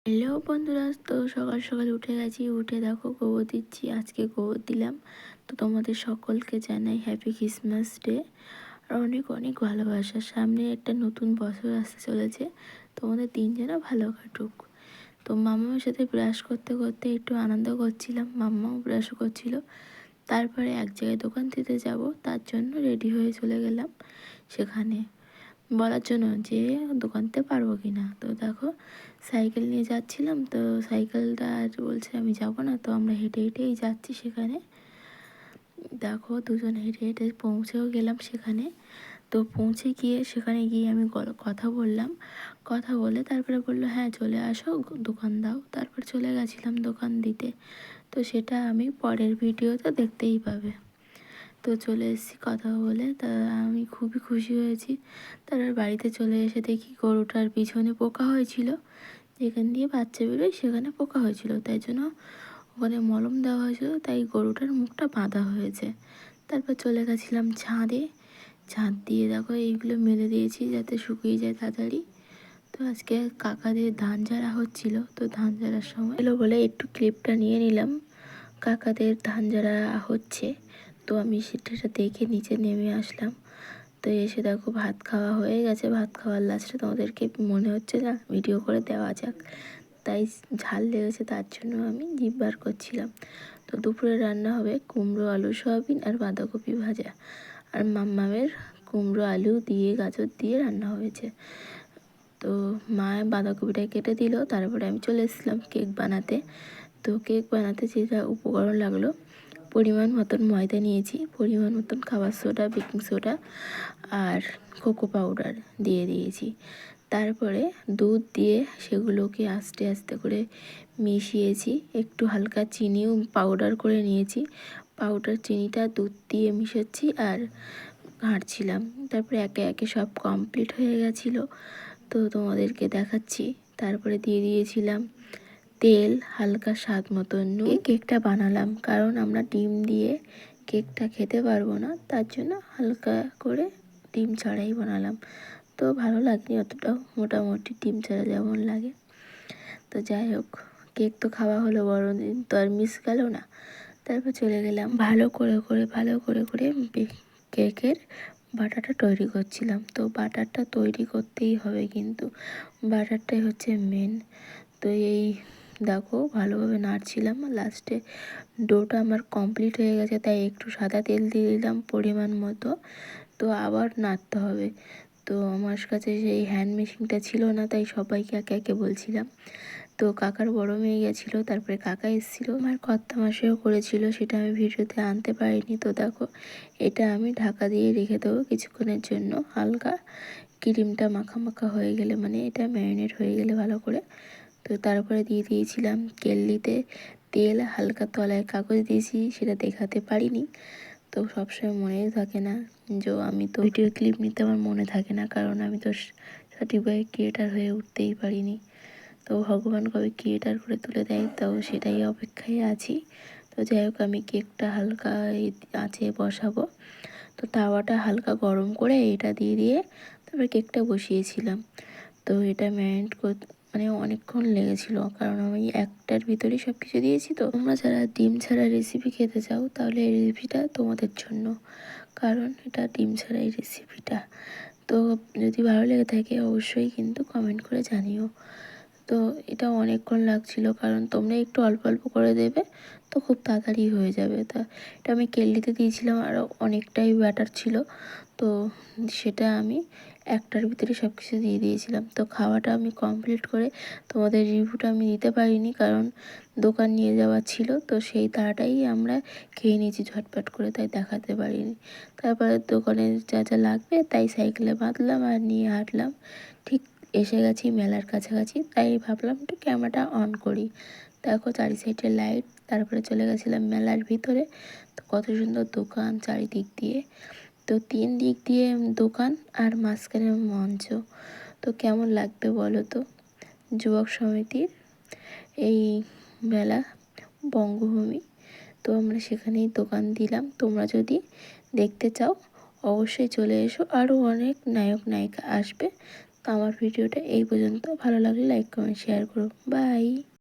Hello বন্ধুরা, তো সকাল সকাল উঠে গেছি। উঠে দেখো গোবর দিচ্ছি, আজকে গোবর দিলাম। তো তোমাদের সকলকে জানাই হ্যাপি ক্রিসমাস ডে আর অনেক অনেক ভালোবাসা। সামনে একটা নতুন বছর আসতে চলেছে, তোমাদের দিন যেন ভালো কাটুক। তো মামার সাথে ব্রাশ করতে করতে একটু আনন্দ করছিলাম, মাম্মাও ব্রাশ করছিল। তারপরে এক জায়গায় দোকান দিতে যাব, তার জন্য রেডি হয়ে চলে গেলাম সেখানে বলার জন্য যে দোকানতে পারবো কি না। তো দেখো সাইকেল নিয়ে যাচ্ছিলাম, তো সাইকেলটা আর বলছে আমি যাব না, তো আমরা হেঁটে হেঁটেই যাচ্ছি সেখানে। দেখো দুজন হেঁটে হেঁটে পৌঁছেও গেলাম সেখানে। তো পৌঁছে গিয়ে সেখানে গিয়ে আমি কথা বললাম, কথা বলে তারপরে বললো হ্যাঁ চলে আসো দোকান দাও। তারপর চলে গেছিলাম দোকান দিতে। তো সেটা আমি পরের ভিডিওতে দেখতেই পাবে। তো চলে এসেছি কথা বলে, তা আমি খুবই খুশি হয়েছি। তারপর বাড়িতে চলে এসে দেখি গরুটার পিছনে পোকা হয়েছিল, যেখান দিয়ে বাচ্চা বেরোয় সেখানে পোকা হয়েছিল, তাই জন্য ওখানে মলম দেওয়া হয়েছিল, তাই গরুটার মুখটা বাঁধা হয়েছে। তারপর চলে গেছিলাম ছাদে, ছাদ দিয়ে দেখো এইগুলো মেলে দিয়েছি যাতে শুকিয়ে যায় তাড়াতাড়ি। তো আজকে কাকাদের ধান ঝাড়া হচ্ছিল, তো ধান ঝাড়ার সময় এলো বলে একটু ক্লিপটা নিয়ে নিলাম। কাকাদের ধান ঝাড়া হচ্ছে, তো আমি সেটা দেখে নিচে নেমে আসলাম। তো এসে দেখো ভাত খাওয়া হয়ে গেছে। ভাত খাওয়ার লাস্টে তোমাদেরকে মনে হচ্ছে না ভিডিও করে দেওয়া যাক, তাই ঝাল লেগেছে তার জন্য আমি জিভ বার করছিলাম। তো দুপুরে রান্না হবে কুমড়ো আলু সয়াবিন আর বাঁধাকপি ভাজা, আর মাম্মামের কুমড়ো আলু দিয়ে গাজর দিয়ে রান্না হয়েছে। তো মা বাঁধাকপিটা কেটে দিল, তারপরে আমি চলে এসেছিলাম কেক বানাতে। তো কেক বানাতে যেটা উপকরণ লাগলো, পরিমাণ মতন ময়দা নিয়েছি, পরিমাণ মতন খাবার সোডা, বেকিং সোডা আর কোকো পাউডার দিয়ে দিয়েছি। তারপরে দুধ দিয়ে সেগুলোকে আস্তে আস্তে করে মিশিয়েছি। একটু হালকা চিনিও পাউডার করে নিয়েছি, পাউডার চিনিটা দুধ দিয়ে মিশাচ্ছি আর ঘাঁটছিলাম। তারপরে একে একে সব কমপ্লিট হয়ে গেছিলো, তো তোমাদেরকে দেখাচ্ছি। তারপরে দিয়ে দিয়েছিলাম তেল, হালকা স্বাদ মতো নুন। কেকটা বানালাম কারণ আমরা ডিম দিয়ে কেকটা খেতে পারবো না, তার জন্য হালকা করে ডিম ছাড়াই বানালাম। তো ভালো লাগেনি অতটাও, মোটামুটি ডিম ছাড়া যেমন লাগে। তো যাই হোক, কেক তো খাওয়া হলো, বড়দিন তো আর মিস গেল না। তারপর চলে গেলাম ভালো করে কেকের বাটারটা তৈরি করছিলাম। তো বাটারটা তৈরি করতেই হবে, কিন্তু বাটারটাই হচ্ছে মেন। তো এই দেখো ভালোভাবে নাড়ছিলাম, লাস্টে ডোটা আমার কমপ্লিট হয়ে গেছে, তাই একটু সাদা তেল দিয়ে দিলাম পরিমাণ মতো। তো আবার নাড়তে হবে। তো আমার কাছে সেই হ্যান্ড মেশিনটা ছিল না, তাই সবাইকে একে একে বলছিলাম। তো কাকার বড় মেয়ে গেছিলো, তারপরে কাকা এসেছিলো, আমার কর্তা মাসেও করেছিল, সেটা আমি ভিডিওতে আনতে পারিনি। তো দেখো এটা আমি ঢাকা দিয়ে রেখে দেবো কিছুক্ষণের জন্য, হালকা ক্রিমটা মাখা মাখা হয়ে গেলে, মানে এটা ম্যারিনেট হয়ে গেলে ভালো করে। তো তারপরে দিয়ে দিয়েছিলাম কেটলিতে তেল, হালকা তলায় কাগজ দিয়েছি, সেটা দেখাতে পারিনি। তো সবসময় মনেই থাকে না, যে আমি তো ভিডিও ক্লিপ নিতে আমার মনে থাকে না, কারণ আমি তো সঠিকভাবে ক্রিয়েটার হয়ে উঠতেই পারিনি। তো ভগবান কবে ক্রিয়েটার করে তুলে দেয়, তো সেটাই অপেক্ষায় আছি। তো যাই হোক, আমি কেকটা হালকা আঁচে বসাবো। তো তাওয়াটা হালকা গরম করে এটা দিয়ে দিয়ে তারপরে কেকটা বসিয়েছিলাম। তো এটা ম্যারিনেট করতে মানে অনেকক্ষণ লেগেছিলো, কারণ আমি একটার ভিতরেই সব কিছু দিয়েছি। তো তোমরা যারা ডিম ছাড়া রেসিপি খেতে চাও, তাহলে এই রেসিপিটা তোমাদের জন্য, কারণ এটা ডিম ছাড়া এই রেসিপিটা। তো যদি ভালো লেগে থাকে অবশ্যই কিন্তু কমেন্ট করে জানিও। তো এটা অনেকক্ষণ লাগছিল, কারণ তোমরা একটু অল্প অল্প করে দেবে, তো খুব তাড়াতাড়ি হয়ে যাবে। তা এটা আমি কেটলিতে দিয়েছিলাম, আরও অনেকটাই ব্যাটার ছিল, তো সেটা আমি একটার ভিতরে সব কিছু দিয়ে দিয়েছিলাম। তো খাওয়াটা আমি কমপ্লিট করে তোমাদের রিভিউটা আমি দিতে পারিনি, কারণ দোকান নিয়ে যাওয়া ছিল, তো সেই তাড়াটাই আমরা খেয়ে নিয়েছি ঝটপট করে, তাই দেখাতে পারিনি। তারপরে দোকানে যা যা লাগবে তাই সাইকেলে বাঁধলাম আর নিয়ে হাঁটলাম। ঠিক এসে গেছি মেলার কাছাকাছি, তাই ভাবলাম একটু ক্যামেরাটা অন করি। দেখো চারি সাইডে লাইট, তারপরে চলে গেছিলাম মেলার ভিতরে। তো কত সুন্দর দোকান চারিদিক দিয়ে, তো 3 দিক দিয়ে দোকান আর মাঝখানে মঞ্চ। তো কেমন লাগবে বলো তো, যুবক সমিতির এই মেলা বঙ্গভূমি। তো আমরা সেখানেই দোকান দিলাম। তোমরা যদি দেখতে চাও অবশ্যই চলে এসো, আরও অনেক নায়ক নায়িকা আসবে, তো আমার ভিডিওটা এই পর্যন্ত, ভালো লাগলে লাইক কমেন্ট শেয়ার করো। বাই।